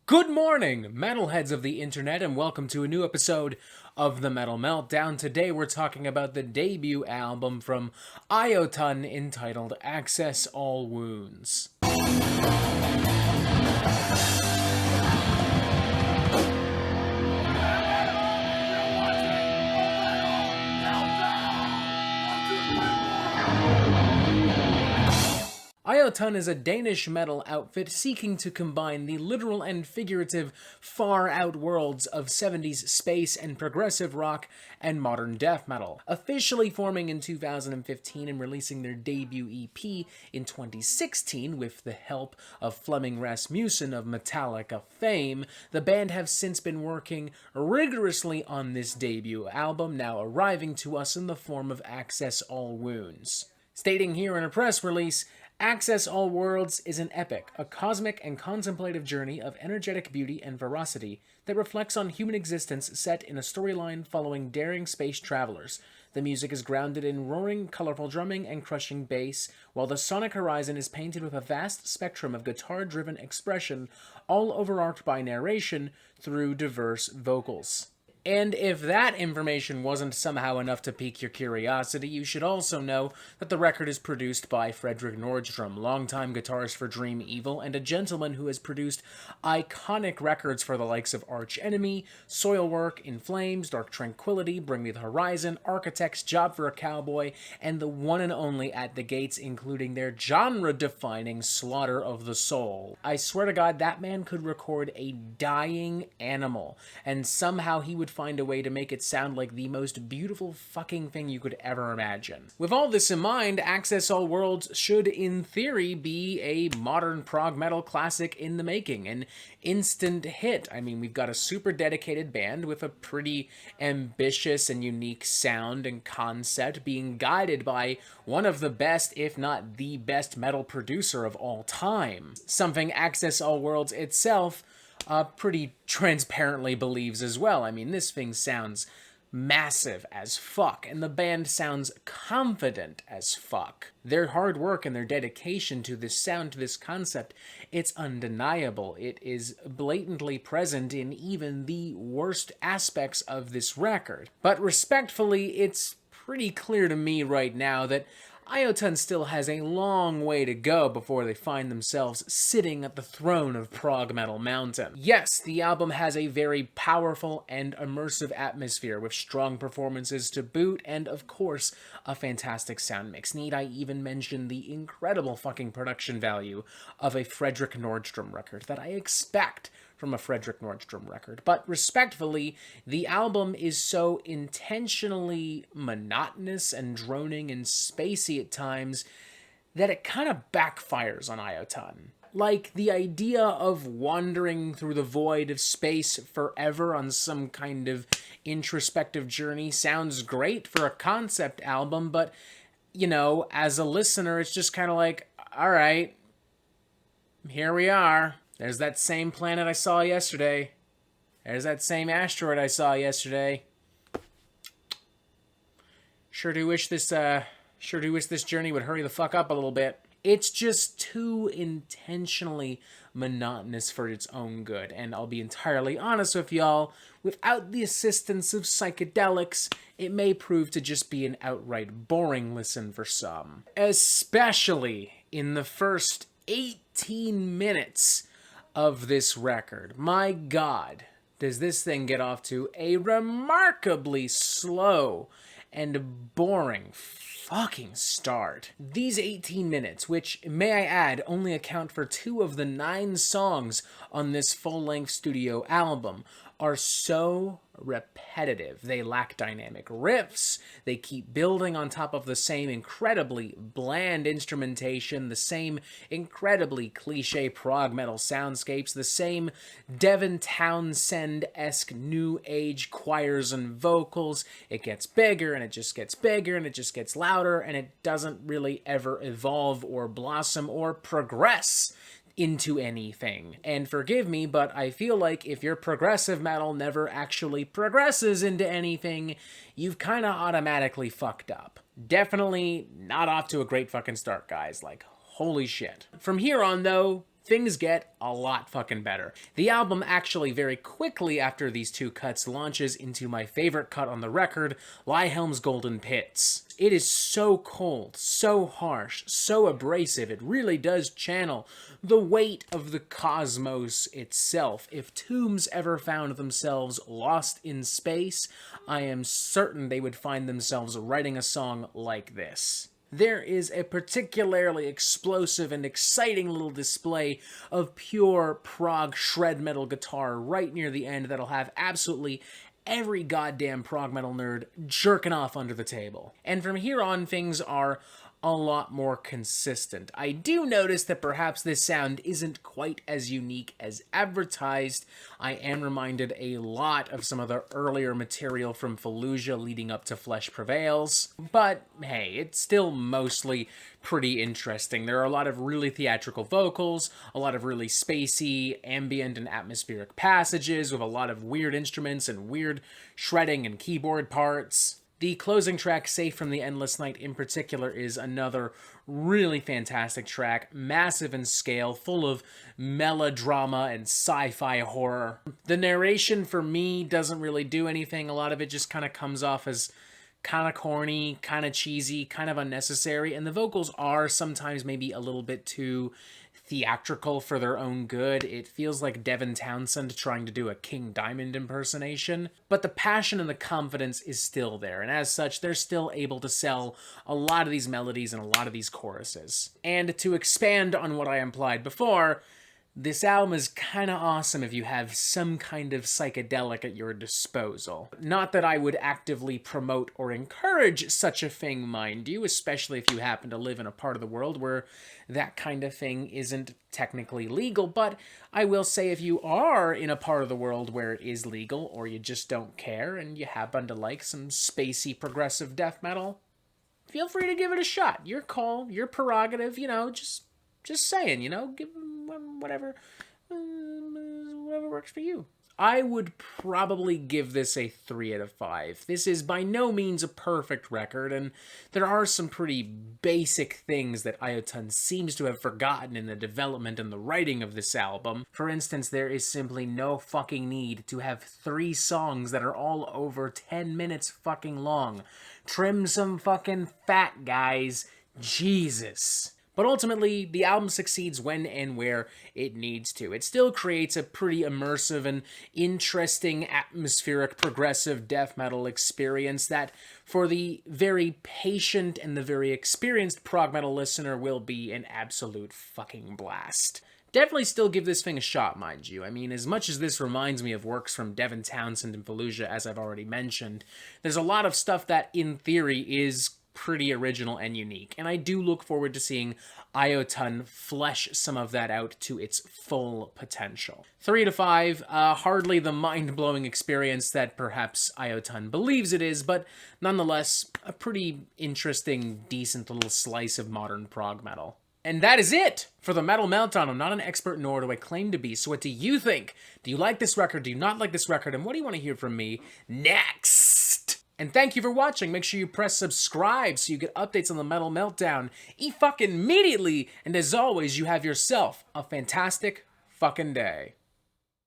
Good morning, metalheads of the internet, and welcome to a new episode of the Metal Meltdown. Today we're talking about the debut album from Iotunn entitled Access All Wounds. Iotunn is a Danish metal outfit seeking to combine the literal and figurative far-out worlds of 70s space and progressive rock and modern death metal. Officially forming in 2015 and releasing their debut EP in 2016 with the help of Flemming Rasmussen of Metallica fame, the band have since been working rigorously on this debut album, now arriving to us in the form of Access All Wounds. Stating here in a press release, Access All Worlds is an epic, a cosmic and contemplative journey of energetic beauty and ferocity that reflects on human existence set in a storyline following daring space travelers. The music is grounded in roaring, colorful drumming and crushing bass, while the sonic horizon is painted with a vast spectrum of guitar-driven expression, all overarched by narration through diverse vocals. And if that information wasn't somehow enough to pique your curiosity, you should also know that the record is produced by Frederick Nordstrom, longtime guitarist for Dream Evil, and a gentleman who has produced iconic records for the likes of Arch Enemy, Soilwork, In Flames, Dark Tranquillity, Bring Me the Horizon, Architect's Job for a Cowboy, and the one and only At the Gates, including their genre-defining Slaughter of the Soul. I swear to God, that man could record a dying animal, and somehow he would find a way to make it sound like the most beautiful fucking thing you could ever imagine. With all this in mind, Access All Worlds should, in theory, be a modern prog metal classic in the making, an instant hit. I mean, we've got a super dedicated band with a pretty ambitious and unique sound and concept, being guided by one of the best, if not the best, metal producer of all time. Something Access All Worlds itself pretty transparently believes as well. I mean, this thing sounds massive as fuck, and the band sounds confident as fuck. Their hard work and their dedication to this sound, to this concept, it's undeniable. It is blatantly present in even the worst aspects of this record. But respectfully, it's pretty clear to me right now that Iotunn still has a long way to go before they find themselves sitting at the throne of prog metal mountain. Yes, the album has a very powerful and immersive atmosphere with strong performances to boot and, of course, a fantastic sound mix. Need I even mention the incredible fucking production value of a Frederick Nordstrom record that I expect from a Frederick Nordstrom record. But respectfully, the album is so intentionally monotonous and droning and spacey at times that it kind of backfires on Iotunn. Like, the idea of wandering through the void of space forever on some kind of introspective journey sounds great for a concept album, but, you know, as a listener, it's just kind of like, all right, here we are. There's that same planet I saw yesterday. There's that same asteroid I saw yesterday. Sure do wish this journey would hurry the fuck up a little bit. It's just too intentionally monotonous for its own good, and I'll be entirely honest with y'all, without the assistance of psychedelics, it may prove to just be an outright boring listen for some. Especially in the first 18 minutes of this record. My God, does this thing get off to a remarkably slow and boring fucking start. These 18 minutes, which, may I add, only account for 2 of the 9 songs on this full-length studio album, are so repetitive. They lack dynamic riffs, they keep building on top of the same incredibly bland instrumentation, the same incredibly cliche prog metal soundscapes, the same Devin Townsend-esque new age choirs and vocals. It gets bigger, and it just gets bigger, and it just gets louder, and it doesn't really ever evolve or blossom or progress into anything. And forgive me, but I feel like if your progressive metal never actually progresses into anything, you've kind of automatically fucked up. Definitely not off to a great fucking start, guys. Like, holy shit. From here on, though, things get a lot fucking better. The album actually very quickly after these two cuts launches into my favorite cut on the record, Liehelm's Golden Pits. It is so cold, so harsh, so abrasive, it really does channel the weight of the cosmos itself. If Tombs ever found themselves lost in space, I am certain they would find themselves writing a song like this. There is a particularly explosive and exciting little display of pure prog shred metal guitar right near the end that'll have absolutely every goddamn prog metal nerd jerking off under the table. And from here on, things are a lot more consistent. I do notice that perhaps this sound isn't quite as unique as advertised. I am reminded a lot of some of the earlier material from Fallujah leading up to Flesh Prevails, but hey, it's still mostly pretty interesting. There are a lot of really theatrical vocals, a lot of really spacey, ambient, and atmospheric passages with a lot of weird instruments and weird shredding and keyboard parts. The closing track, Safe from the Endless Night in particular, is another really fantastic track, massive in scale, full of melodrama and sci-fi horror. The narration for me doesn't really do anything. A lot of it just kind of comes off as kind of corny, kind of cheesy, kind of unnecessary, and the vocals are sometimes maybe a little bit too theatrical for their own good. It feels like Devin Townsend trying to do a King Diamond impersonation, but the passion and the confidence is still there, and as such, they're still able to sell a lot of these melodies and a lot of these choruses. And to expand on what I implied before, this album is kind of awesome if you have some kind of psychedelic at your disposal. Not that I would actively promote or encourage such a thing, mind you, especially if you happen to live in a part of the world where that kind of thing isn't technically legal, but I will say if you are in a part of the world where it is legal, or you just don't care and you happen to like some spacey progressive death metal, feel free to give it a shot. Your call, your prerogative, just saying, give whatever works for you. I would probably give this a 3 out of 5. This is by no means a perfect record, and there are some pretty basic things that Iotunn seems to have forgotten in the development and the writing of this album. For instance, there is simply no fucking need to have 3 songs that are all over 10 minutes fucking long. Trim some fucking fat, guys. Jesus. But ultimately, the album succeeds when and where it needs to. It still creates a pretty immersive and interesting, atmospheric, progressive death metal experience that, for the very patient and the very experienced prog metal listener, will be an absolute fucking blast. Definitely still give this thing a shot, mind you. I mean, as much as this reminds me of works from Devin Townsend and Fallujah, as I've already mentioned, there's a lot of stuff that, in theory, is pretty original and unique, and I do look forward to seeing Iotunn flesh some of that out to its full potential. 3 to 5, hardly the mind-blowing experience that perhaps Iotunn believes it is, but nonetheless, a pretty interesting, decent little slice of modern prog metal. And that is it for the Metal Meltdown. I'm not an expert, nor do I claim to be, so what do you think? Do you like this record? Do you not like this record? And what do you want to hear from me next? And thank you for watching. Make sure you press subscribe so you get updates on the Metal Meltdown fucking immediately. And as always, you have yourself a fantastic fucking day.